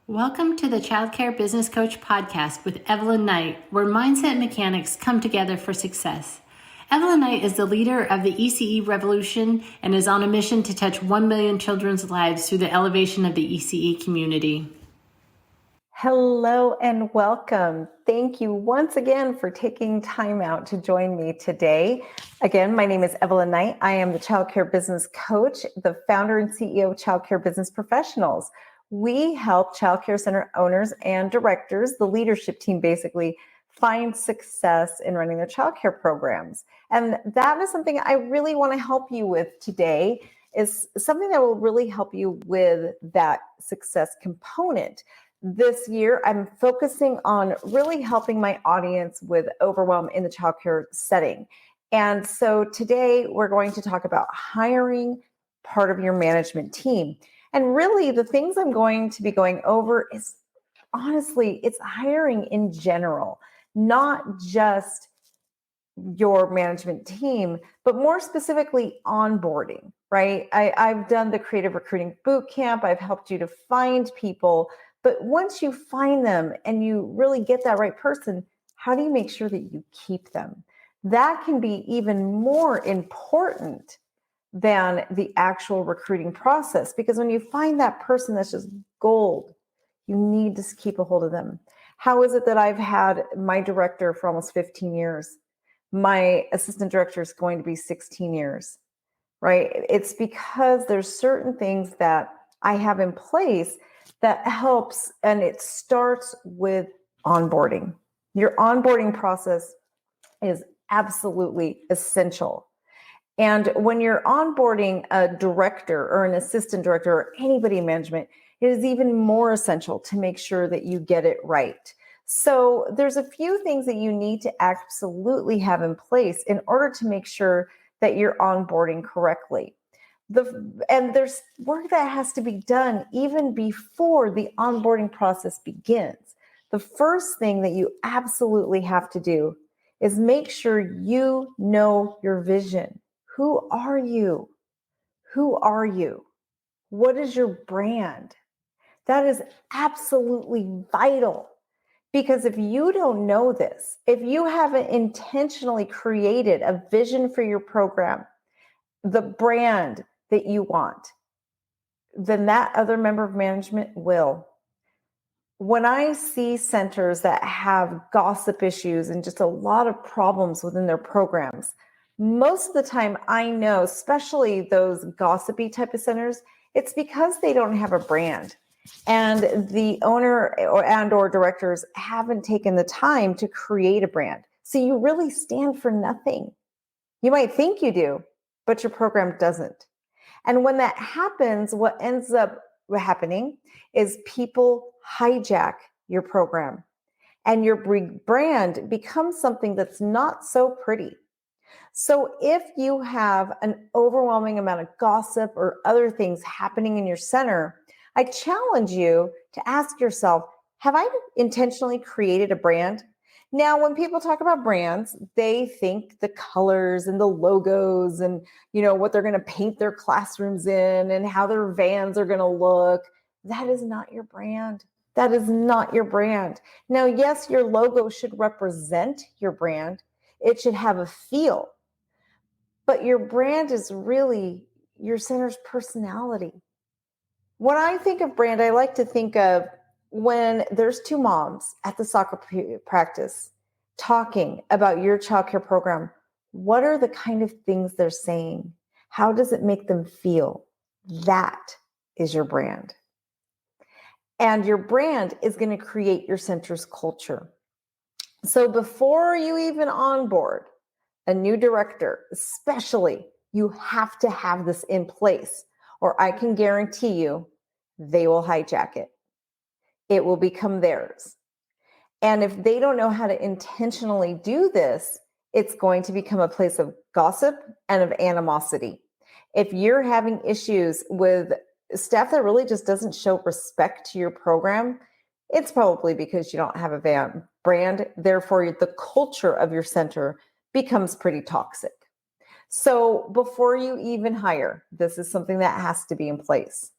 Welcome to the Childcare Business Coach podcast with Evelyn Knight, where mindset mechanics come together for success. Evelyn Knight is the leader of the ECE revolution and is on a mission to touch 1 million children's lives through the elevation of the ECE community. Hello and welcome. Thank you once again for taking time out to join me today. Again, my name is Evelyn Knight. I am the Childcare Business Coach, the founder and CEO of Childcare Business Professionals. We help childcare center owners and directors, the leadership team basically, find success in running their childcare programs. And that is something I really want to help you with today, is something that will really help you with that success component. This year, I'm focusing on really helping my audience with overwhelm in the childcare setting. And so today we're going to talk about hiring part of your management team. And really the things I'm going to be going over is honestly, it's hiring in general, not just your management team, but more specifically onboarding, right? I've done the creative recruiting boot camp. I've helped you to find people. But once you find them and you really get that right person, how do you make sure that you keep them? That can be even more important than the actual recruiting process, because when you find that person that's just gold, you need to keep a hold of them. How is it that I've had my director for almost 15 years? My assistant director is going to be 16 years, right? It's because there's certain things that I have in place that helps, and it starts with onboarding. Your onboarding process is absolutely essential. And when you're onboarding a director or an assistant director or anybody in management, it is even more essential to make sure that you get it right. So there's a few things that you need to absolutely have in place in order to make sure that you're onboarding correctly. And there's work that has to be done even before the onboarding process begins. The first thing that you absolutely have to do is make sure you know your vision. Who are you? Who are you? What is your brand? That is absolutely vital, because if you don't know this, if you haven't intentionally created a vision for your program, the brand that you want, then that other member of management will. When I see centers that have gossip issues and just a lot of problems within their programs, most of the time I know, especially those gossipy type of centers, it's because they don't have a brand. And the owner or directors haven't taken the time to create a brand. So you really stand for nothing. You might think you do, but your program doesn't. And when that happens, what ends up happening is people hijack your program, and your brand becomes something that's not so pretty. So if you have an overwhelming amount of gossip or other things happening in your center, I challenge you to ask yourself, have I intentionally created a brand? Now, when people talk about brands, they think the colors and the logos and, what they're going to paint their classrooms in and how their vans are going to look. That is not your brand. That is not your brand. Now, yes, your logo should represent your brand. It should have a feel. But your brand is really your center's personality. When I think of brand, I like to think of when there's two moms at the soccer practice talking about your childcare program. What are the kind of things they're saying? How does it make them feel? That is your brand. And your brand is going to create your center's culture. So before you even onboard a new director, especially, you have to have this in place, or I can guarantee you they will hijack it. It will become theirs. And if they don't know how to intentionally do this, it's going to become a place of gossip and of animosity. If you're having issues with staff that really just doesn't show respect to your program, it's probably because you don't have a brand. Therefore, the culture of your center becomes pretty toxic. So before you even hire, this is something that has to be in place.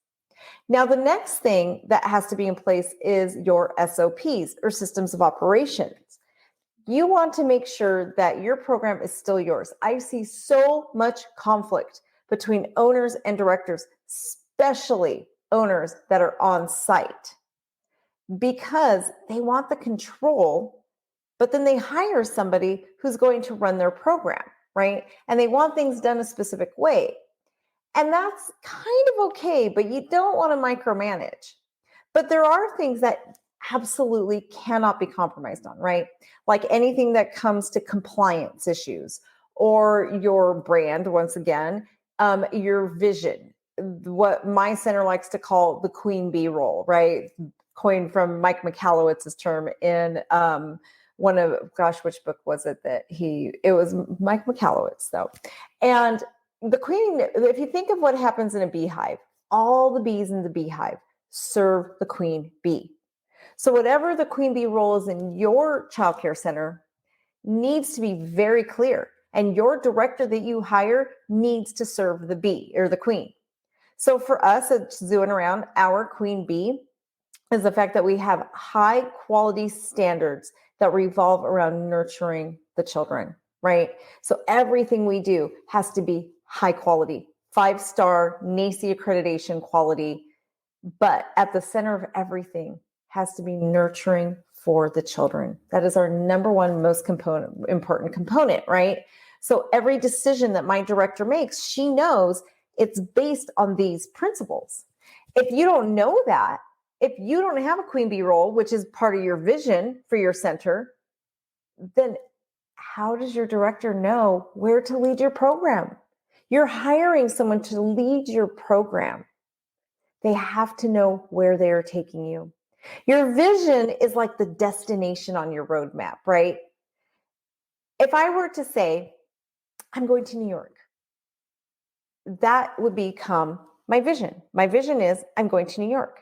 Now, the next thing that has to be in place is your SOPs, or systems of operations. You want to make sure that your program is still yours. I see so much conflict between owners and directors, especially owners that are on site, because they want the control, but then they hire somebody who's going to run their program, right? And they want things done a specific way. And that's kind of okay, but you don't want to micromanage. But there are things that absolutely cannot be compromised on, right? Like anything that comes to compliance issues or your brand, once again, your vision, what my center likes to call the queen bee role, right? Coined from Mike Michalowicz's term in one of, gosh, which book was it that it was Mike Michalowicz though. And the queen, if you think of what happens in a beehive, all the bees in the beehive serve the queen bee. So whatever the queen bee role is in your childcare center needs to be very clear. And your director that you hire needs to serve the bee or the queen. So for us at Zoo and Around, our queen bee is the fact that we have high quality standards that revolve around nurturing the children, right? So everything we do has to be high quality, 5-star NACE accreditation quality, but at the center of everything has to be nurturing for the children. That is our number one most important component, right? So every decision that my director makes, she knows it's based on these principles. If you don't know that, if you don't have a queen bee role, which is part of your vision for your center, then how does your director know where to lead your program? You're hiring someone to lead your program. They have to know where they are taking you. Your vision is like the destination on your roadmap, right? If I were to say, I'm going to New York, that would become my vision. My vision is I'm going to New York.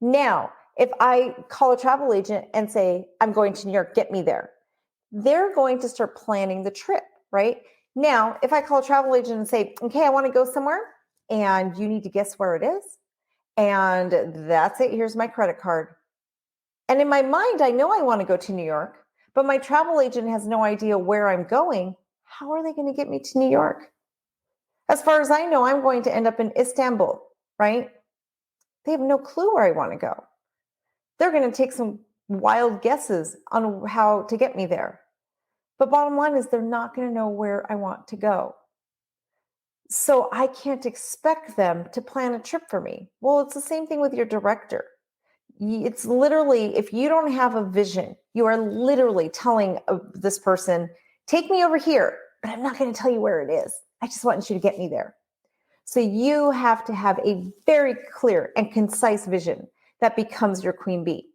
Now, if I call a travel agent and say, I'm going to New York, get me there, they're going to start planning the trip, right? Now, if I call a travel agent and say, okay, I want to go somewhere and you need to guess where it is, and that's it, here's my credit card. And in my mind, I know I want to go to New York, but my travel agent has no idea where I'm going. How are they going to get me to New York? As far as I know, I'm going to end up in Istanbul, right? They have no clue where I want to go. They're going to take some wild guesses on how to get me there. But bottom line is they're not going to know where I want to go. So I can't expect them to plan a trip for me. Well, it's the same thing with your director. It's literally, if you don't have a vision, you are literally telling this person, take me over here, but I'm not going to tell you where it is. I just want you to get me there. So you have to have a very clear and concise vision that becomes your queen bee.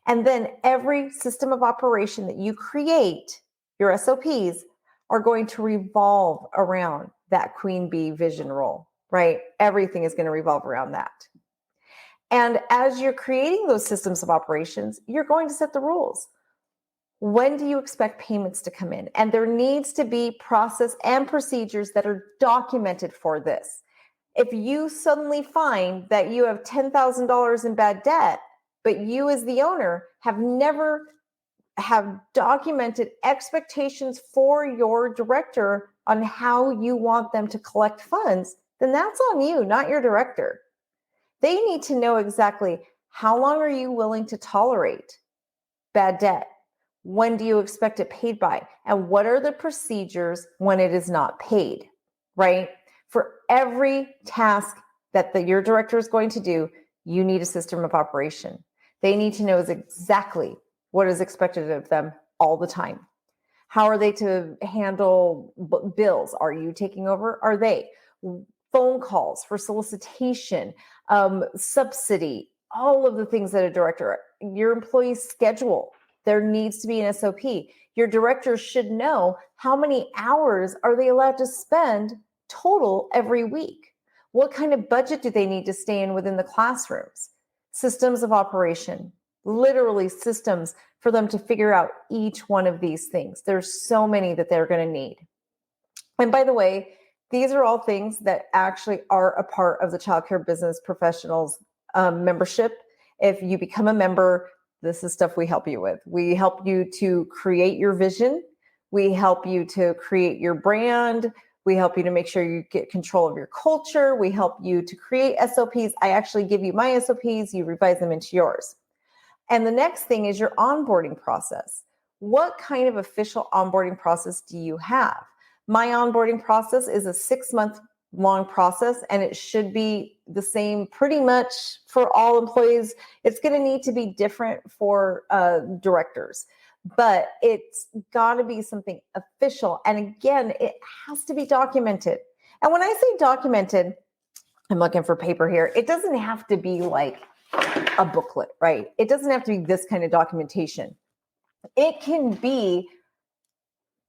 And then every system of operation that you create, your SOPs, are going to revolve around that queen bee vision role, right? Everything is going to revolve around that. And as you're creating those systems of operations, you're going to set the rules. When do you expect payments to come in? And there needs to be process and procedures that are documented for this. If you suddenly find that you have $10,000 in bad debt, but you as the owner have never have documented expectations for your director on how you want them to collect funds, then that's on you, not your director. They need to know exactly how long are you willing to tolerate bad debt? When do you expect it paid by? And what are the procedures when it is not paid, right? For every task that your director is going to do, you need a system of operation. They need to know exactly what is expected of them all the time. How are they to handle bills? Are you taking over? Are they? Phone calls for solicitation, subsidy, all of the things that a director, your employee's schedule, there needs to be an SOP. Your director should know how many hours are they allowed to spend total every week. What kind of budget do they need to stay in within the classrooms? Systems of operation, literally systems for them to figure out each one of these things. There's so many that they're going to need. And by the way, These are all things that actually are a part of the Childcare Business Professionals membership. If you become a member, this is stuff we help you with. We help you to create your vision. We help you to create your brand. We help you to make sure you get control of your culture. We help you to create SOPs. I actually give you my SOPs. You revise them into yours. And the next thing is your onboarding process. What kind of official onboarding process do you have? My onboarding process is a 6-month long process, and it should be the same pretty much for all employees. It's going to need to be different for directors, but it's got to be something official. And again, it has to be documented. And when I say documented, I'm looking for paper here. It doesn't have to be like a booklet, right? It doesn't have to be this kind of documentation. It can be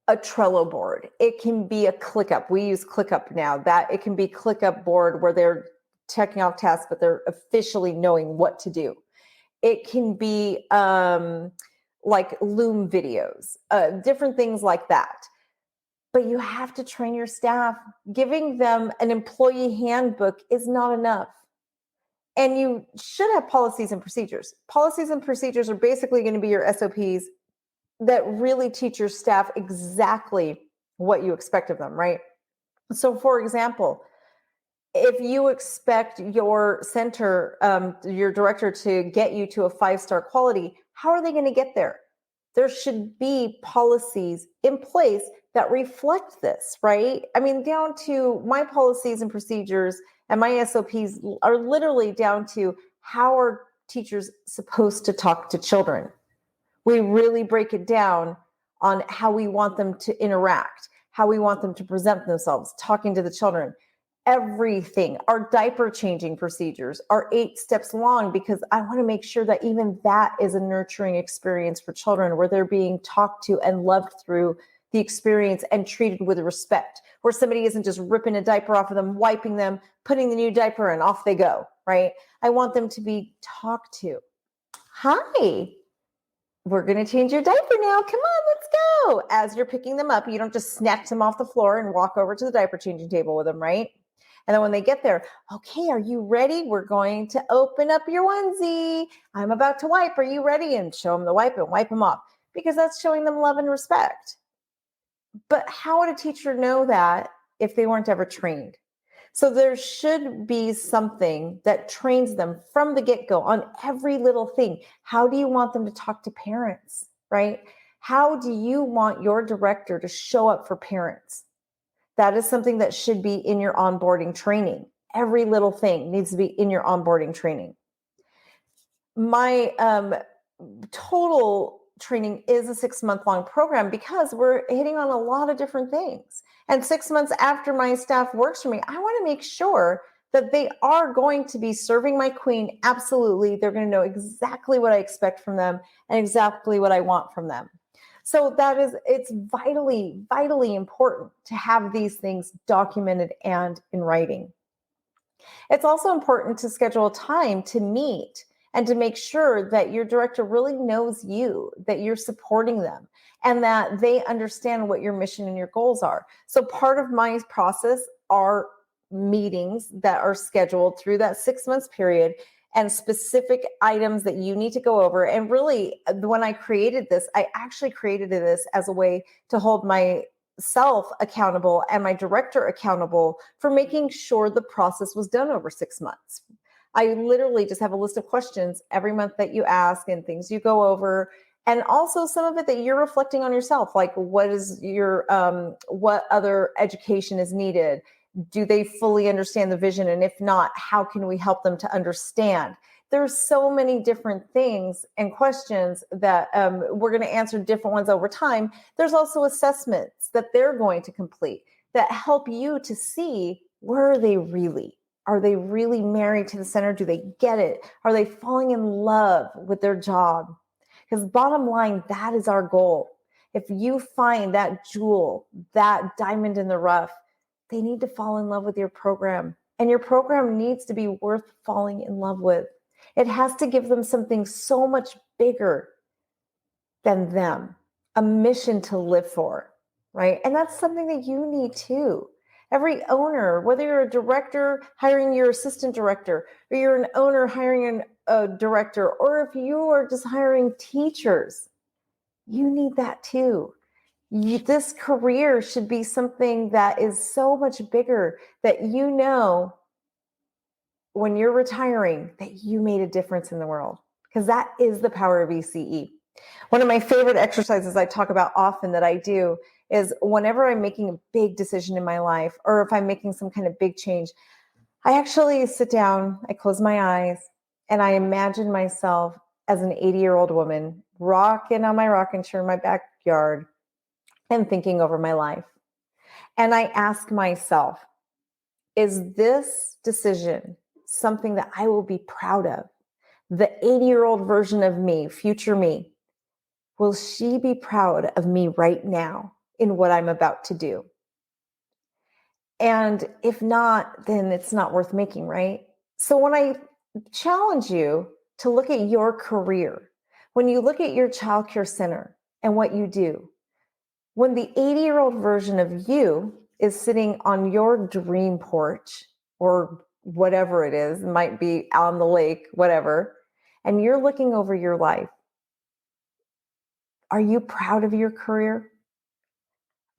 a Trello board. It can be a ClickUp. We use ClickUp now. That it can be ClickUp board where they're checking off tasks, but they're officially knowing what to do. It can be like Loom videos, different things like that. But you have to train your staff. Giving them an employee handbook is not enough. And you should have policies and procedures. Policies and procedures are basically going to be your SOPs that really teach your staff exactly what you expect of them, right? So, for example, if you expect your center, your director to get you to a 5-star quality, how are they going to get there? There should be policies in place that reflect this, right? I mean, down to my policies and procedures and my SOPs are literally down to how are teachers supposed to talk to children. We really break it down on how we want them to interact, how we want them to present themselves, talking to the children. Everything, our diaper changing procedures are 8 steps long because I want to make sure that even that is a nurturing experience for children where they're being talked to and loved through the experience and treated with respect, where somebody isn't just ripping a diaper off of them, wiping them, putting the new diaper and off they go, right? I want them to be talked to. Hi, we're going to change your diaper now. Come on, let's go. As you're picking them up, you don't just snatch them off the floor and walk over to the diaper changing table with them, right? And then when they get there, okay, are you ready? We're going to open up your onesie. I'm about to wipe. Are you ready? And show them the wipe and wipe them off because that's showing them love and respect. But how would a teacher know that if they weren't ever trained? So there should be something that trains them from the get-go on every little thing. How do you want them to talk to parents, right? How do you want your director to show up for parents? That is something that should be in your onboarding training. Every little thing needs to be in your onboarding training. My total training is a 6-month long program because we're hitting on a lot of different things. And 6 months after my staff works for me, I want to make sure that they are going to be serving my queen. Absolutely. They're going to know exactly what I expect from them and exactly what I want from them. So it's vitally, vitally important to have these things documented and in writing. It's also important to schedule time to meet and to make sure that your director really knows you, that you're supporting them, and that they understand what your mission and your goals are. So part of my process are meetings that are scheduled through that 6 months period and specific items that you need to go over. And really, when I created this, I actually created this as a way to hold myself accountable and my director accountable for making sure the process was done over 6 months. I literally just have a list of questions every month that you ask and things you go over. And also some of it that you're reflecting on yourself, like what other education is needed? Do they fully understand the vision? And if not, how can we help them to understand? There's so many different things and questions that we're going to answer different ones over time. There's also assessments that they're going to complete that help you to see where are they really? Are they really married to the center? Do they get it? Are they falling in love with their job? Because bottom line, that is our goal. If you find that jewel, that diamond in the rough, they need to fall in love with your program. And your program needs to be worth falling in love with. It has to give them something so much bigger than them, a mission to live for, right? And that's something that you need too. Every owner, whether you're a director hiring your assistant director, or you're an owner hiring a director, or if you are just hiring teachers, you need that too. This career should be something that is so much bigger that you know when you're retiring that you made a difference in the world, because that is the power of ECE. One of my favorite exercises I talk about often that I do is whenever I'm making a big decision in my life, or if I'm making some kind of big change, I actually sit down, I close my eyes, and I imagine myself as an 80-year-old woman rocking on my rocking chair in my backyard and thinking over my life. And I ask myself, is this decision something that I will be proud of? The 80-year-old version of me, future me, will she be proud of me right now in what I'm about to do? And if not, then it's not worth making, right? So when I challenge you to look at your career, when you look at your childcare center and what you do, when the 80-year-old version of you is sitting on your dream porch or whatever it is, it might be out on the lake, whatever, and you're looking over your life, are you proud of your career?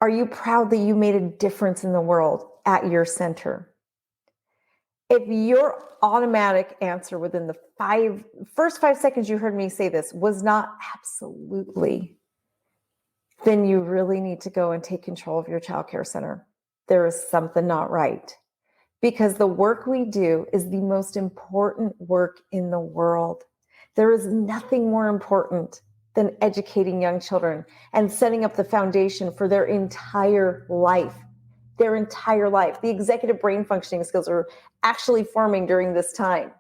Are you proud that you made a difference in the world at your center? If your automatic answer within the first 5 seconds you heard me say this was not absolutely, then you really need to go and take control of your childcare center. There is something not right, because the work we do is the most important work in the world. There is nothing more important than educating young children and setting up the foundation for their entire life. Their entire life. The executive brain functioning skills are actually forming during this time.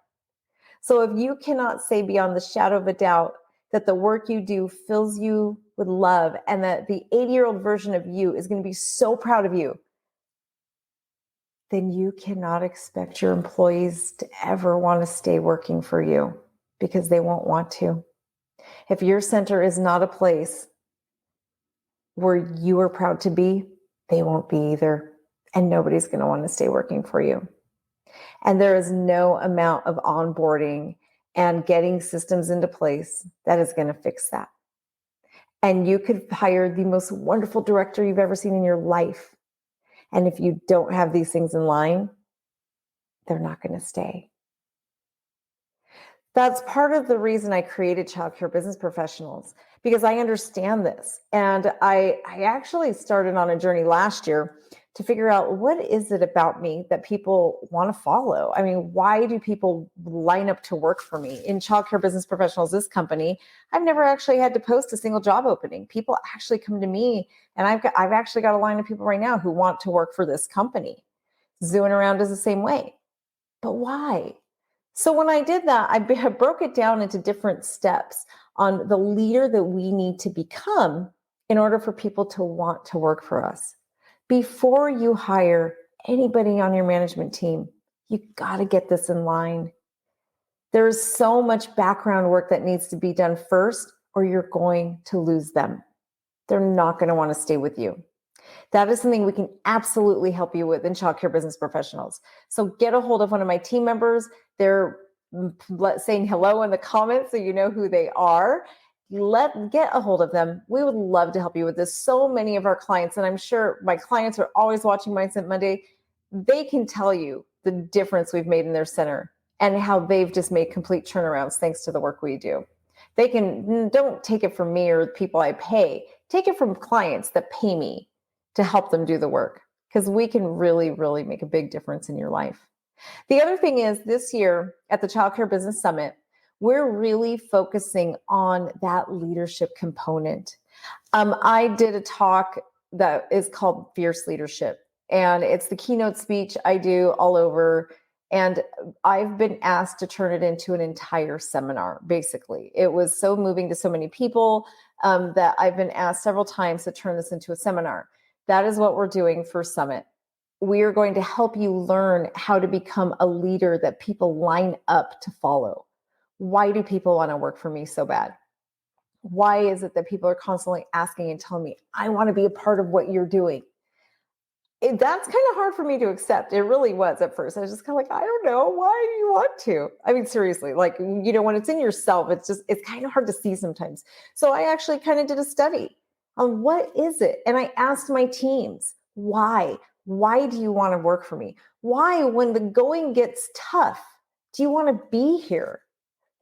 So if you cannot say beyond the shadow of a doubt that the work you do fills you with love and that the 80-year-old version of you is going to be so proud of you, then you cannot expect your employees to ever want to stay working for you, because they won't want to. If your center is not a place where you are proud to be, they won't be either. And nobody's going to want to stay working for you. And there is no amount of onboarding and getting systems into place that is going to fix that. And you could hire the most wonderful director you've ever seen in your life. And if you don't have these things in line, they're not going to stay. That's part of the reason I created Childcare Business Professionals, because I understand this. And I actually started on a journey last year to figure out, what is it about me that people want to follow? I mean, why do people line up to work for me? In Childcare Business Professionals, this company, I've never actually had to post a single job opening. People actually come to me, and I've actually got a line of people right now who want to work for this company. Zooing Around is the same way. But why? So when I did that, I broke it down into different steps on the leader that we need to become in order for people to want to work for us. Before you hire anybody on your management team, you got to get this in line. There is so much background work that needs to be done first, or you're going to lose them. They're not going to want to stay with you. That is something we can absolutely help you with in Childcare Business Professionals. So get a hold of one of my team members. They're saying hello in the comments so you know who they are. Get a hold of them. We would love to help you with this. So many of our clients, and I'm sure my clients are always watching Mindset Monday, they can tell you the difference we've made in their center and how they've just made complete turnarounds thanks to the work we do. Don't take it from me or the people I pay. Take it from clients that pay me to help them do the work, because we can really, really make a big difference in your life. The other thing is, this year at the Childcare Business Summit, we're really focusing on that leadership component. I did a talk that is called Fierce Leadership, and it's the keynote speech I do all over. And I've been asked to turn it into an entire seminar, basically. It was so moving to so many people that I've been asked several times to turn this into a seminar. That is what we're doing for Summit. We are going to help you learn how to become a leader that people line up to follow. Why do people want to work for me so bad? Why is it that people are constantly asking and telling me, I want to be a part of what you're doing? that's kind of hard for me to accept. It really was at first. I was just kind of like, I don't know. Why do you want to? I mean, seriously, like, when it's in yourself, it's kind of hard to see sometimes. So I actually kind of did a study on what is it? And I asked my teams, why? Why do you want to work for me? Why, when the going gets tough, do you want to be here?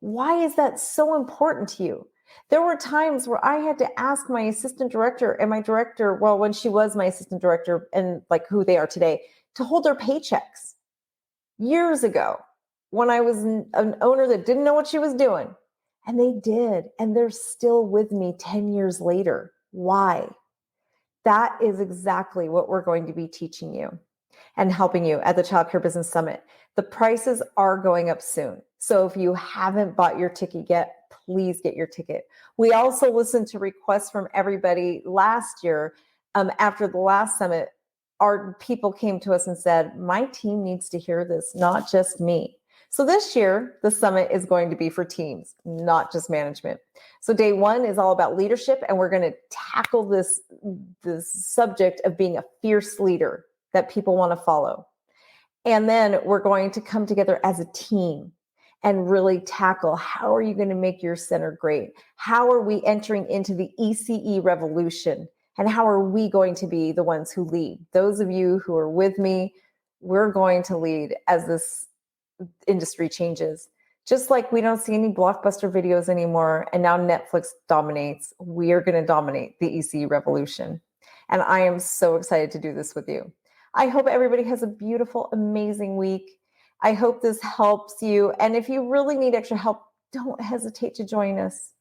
Why is that so important to you? There were times where I had to ask my assistant director and my director, well, when she was my assistant director and like who they are today, to hold their paychecks years ago when I was an owner that didn't know what she was doing. And they did. And they're still with me 10 years later. Why? That is exactly what we're going to be teaching you and helping you at the Child Care Business Summit. The prices are going up soon. So if you haven't bought your ticket yet, please get your ticket. We also listened to requests from everybody last year. After the last summit, our people came to us and said, my team needs to hear this, not just me. So this year, the summit is going to be for teams, not just management. So day one is all about leadership, and we're going to tackle this subject of being a fierce leader that people want to follow. And then we're going to come together as a team and really tackle, how are you going to make your center great? How are we entering into the ECE revolution? And how are we going to be the ones who lead? Those of you who are with me, we're going to lead as this industry changes. Just like we don't see any blockbuster videos anymore, and now Netflix dominates, we are going to dominate the ECE revolution. And I am so excited to do this with you. I hope everybody has a beautiful, amazing week. I hope this helps you. And if you really need extra help, don't hesitate to join us.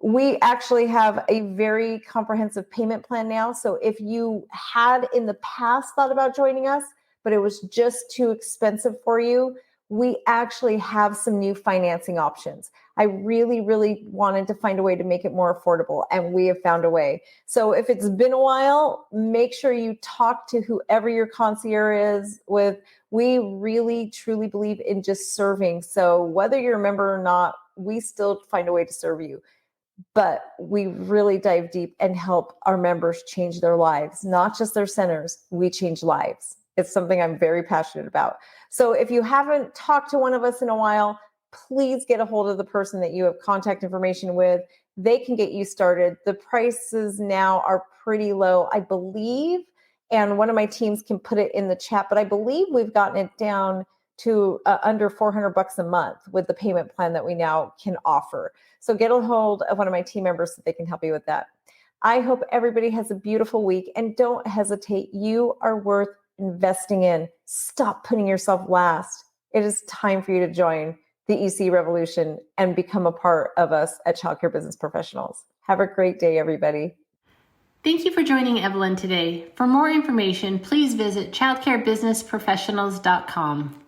We actually have a very comprehensive payment plan now. So if you had in the past thought about joining us, but it was just too expensive for you, we actually have some new financing options. I really, really wanted to find a way to make it more affordable, and we have found a way. So if it's been a while, make sure you talk to whoever your concierge is with. We really, truly believe in just serving. So whether you're a member or not, we still find a way to serve you. But we really dive deep and help our members change their lives, not just their centers. We change lives. It's something I'm very passionate about. So if you haven't talked to one of us in a while, please get a hold of the person that you have contact information with. They can get you started. The prices now are pretty low, I believe, and one of my teams can put it in the chat, but I believe we've gotten it down to under $400 a month with the payment plan that we now can offer. So get a hold of one of my team members so they can help you with that. I hope everybody has a beautiful week, and don't hesitate. You are worth investing in. Stop putting yourself last. It is time for you to join the EC revolution and become a part of us at Child Care Business Professionals. Have a great day, everybody. Thank you for joining Evelyn today. For more information, please visit childcarebusinessprofessionals.com.